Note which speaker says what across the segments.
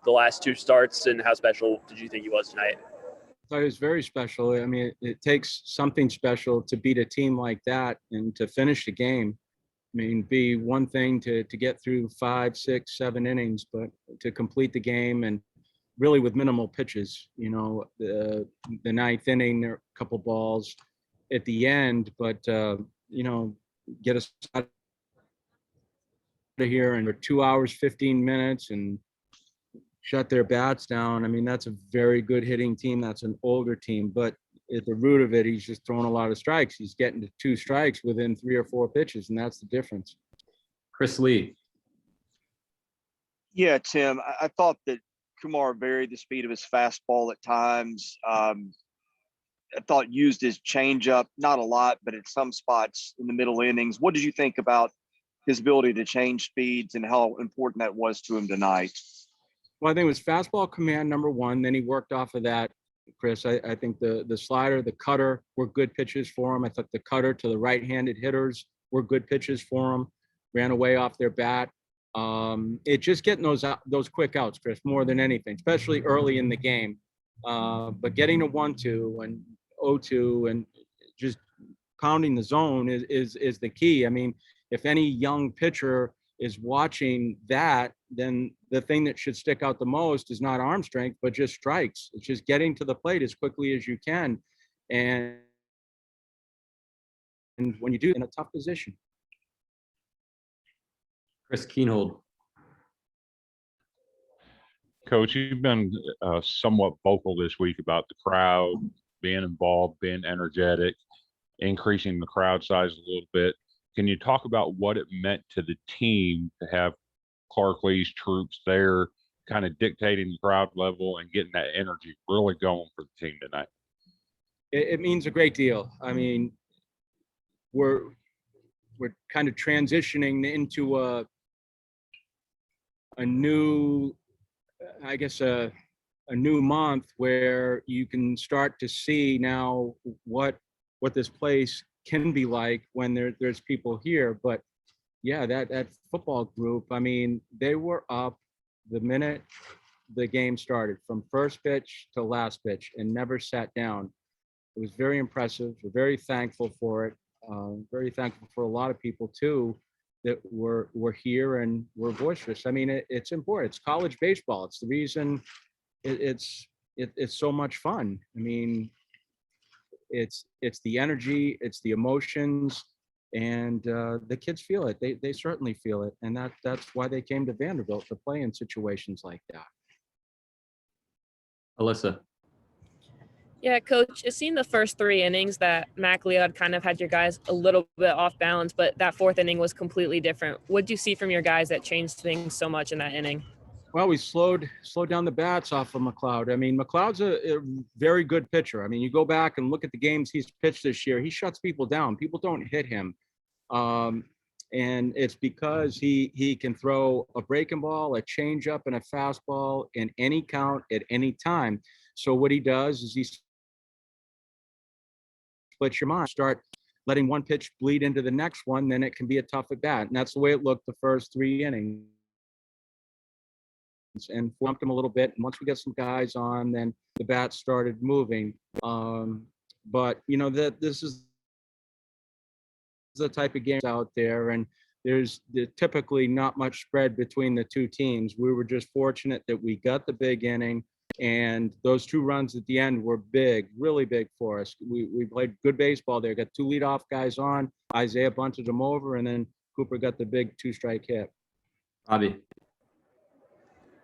Speaker 1: the last two starts, and how special did you think he was tonight?
Speaker 2: I thought it was very special. I mean, it takes something special to beat a team like that and to finish the game. I mean, be one thing to get through 5, 6, 7 innings, but to complete the game and really with minimal pitches. You know, the ninth inning, there are a couple balls at the end, but you know, get us out of here in 2 hours, 15 minutes and shut their bats down. I mean, that's a very good hitting team. That's an older team, but at the root of it, he's just throwing a lot of strikes. He's getting to 2 strikes within 3 or 4 pitches, and that's the difference.
Speaker 3: Chris Lee.
Speaker 4: Yeah, Tim, I thought that Kumar varied the speed of his fastball at times. I thought used his changeup, not a lot, but at some spots in the middle innings. What did you think about his ability to change speeds and how important that was to him tonight?
Speaker 2: Well, I think it was fastball command, number one. Then he worked off of that, Chris. I think the slider, the cutter were good pitches for him. I thought the cutter to the right-handed hitters were good pitches for him. Ran away off their bat. It just getting those quick outs, Chris, more than anything, especially early in the game. But getting a 1-2 and 0-2 and just pounding the zone is the key. I mean, if any young pitcher is watching that, then the thing that should stick out the most is not arm strength, but just strikes. It's just getting to the plate as quickly as you can. And when you do, in a tough position.
Speaker 3: Chris Keenhold.
Speaker 5: Coach, you've been somewhat vocal this week about the crowd being involved, being energetic, increasing the crowd size a little bit. Can you talk about what it meant to the team to have Clark Lee's troops there, kind of dictating the crowd level and getting that energy really going for the team tonight?
Speaker 2: It means a great deal. I mean, we're kind of transitioning into a new, I guess, a new month where you can start to see now what this place can be like when there's people here. But yeah, that football group, I mean, they were up the minute the game started, from first pitch to last pitch, and never sat down. It was very impressive. We're very thankful for it. Very thankful for a lot of people too that were here and were boisterous. I mean, it's important. It's college baseball. It's the reason it's so much fun. I mean, it's the energy, it's the emotions, and the kids feel it. They certainly feel it, and that's why they came to Vanderbilt, to play in situations like that.
Speaker 3: Alyssa.
Speaker 6: Yeah, Coach, it seemed the first 3 innings that Mac Leod kind of had your guys a little bit off balance, but that 4th inning was completely different. What did you see from your guys that changed things so much in that inning?
Speaker 2: Well, we slowed down the bats off of McLeod. I mean, McLeod's a very good pitcher. I mean, you go back and look at the games he's pitched this year, he shuts people down. People don't hit him. And it's because he can throw a breaking ball, a changeup, and a fastball in any count at any time. So what he does is he splits your mind. Start letting one pitch bleed into the next one, then it can be a tough at bat. And that's the way it looked the first 3 innings. And flunked him a little bit. And once we got some guys on, then the bat started moving. But you know, this is the type of game out there, and there's typically not much spread between the two teams. We were just fortunate that we got the big inning, and those 2 runs at the end were big, really big for us. We played good baseball there. Got 2 leadoff guys on. Isaiah bunted them over, and then Cooper got the big 2-strike hit.
Speaker 3: Bobby.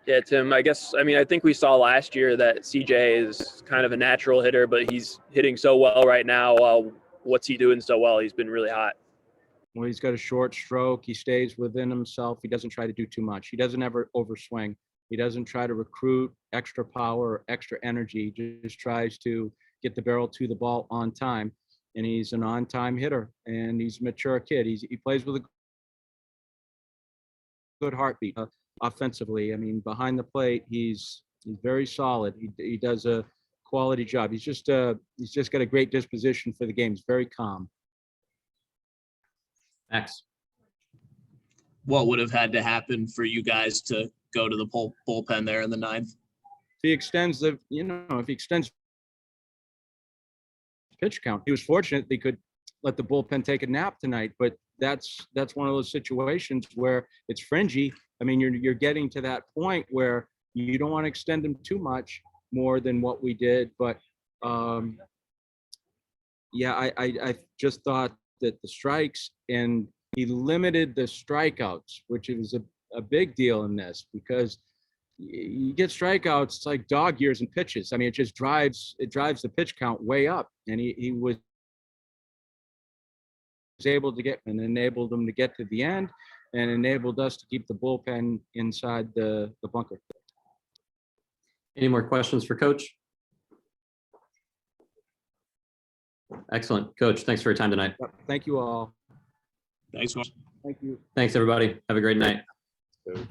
Speaker 1: Yeah, Tim, I think we saw last year that CJ is kind of a natural hitter, but he's hitting so well right now. What's he doing so well? He's been really hot.
Speaker 2: Well, he's got a short stroke. He stays within himself. He doesn't try to do too much. He doesn't ever overswing. He doesn't try to recruit extra power or extra energy. He just tries to get the barrel to the ball on time. And he's an on-time hitter, and he's a mature kid. He plays with a good heartbeat. Offensively, I mean, behind the plate, he's very solid. He does a quality job. He's just got a great disposition for the game. He's very calm.
Speaker 3: Max.
Speaker 7: What would have had to happen for you guys to go to the bullpen there in the ninth.
Speaker 2: If he extends pitch count, he was fortunate they could let the bullpen take a nap tonight, but that's one of those situations where it's fringy. I mean, you're getting to that point where you don't want to extend them too much more than what we did, but I just thought that the strikes, and he limited the strikeouts, which is a big deal in this, because you get strikeouts, it's like dog years and pitches. I mean, it just drives the pitch count way up, and he was able to get and enabled them to get to the end and enabled us to keep the bullpen inside the bunker.
Speaker 3: Any more questions for Coach? Excellent. Coach, thanks for your time tonight.
Speaker 2: Thank you all.
Speaker 7: Thanks, Coach.
Speaker 2: Thank you.
Speaker 3: Thanks, everybody. Have a great night.
Speaker 2: Coach.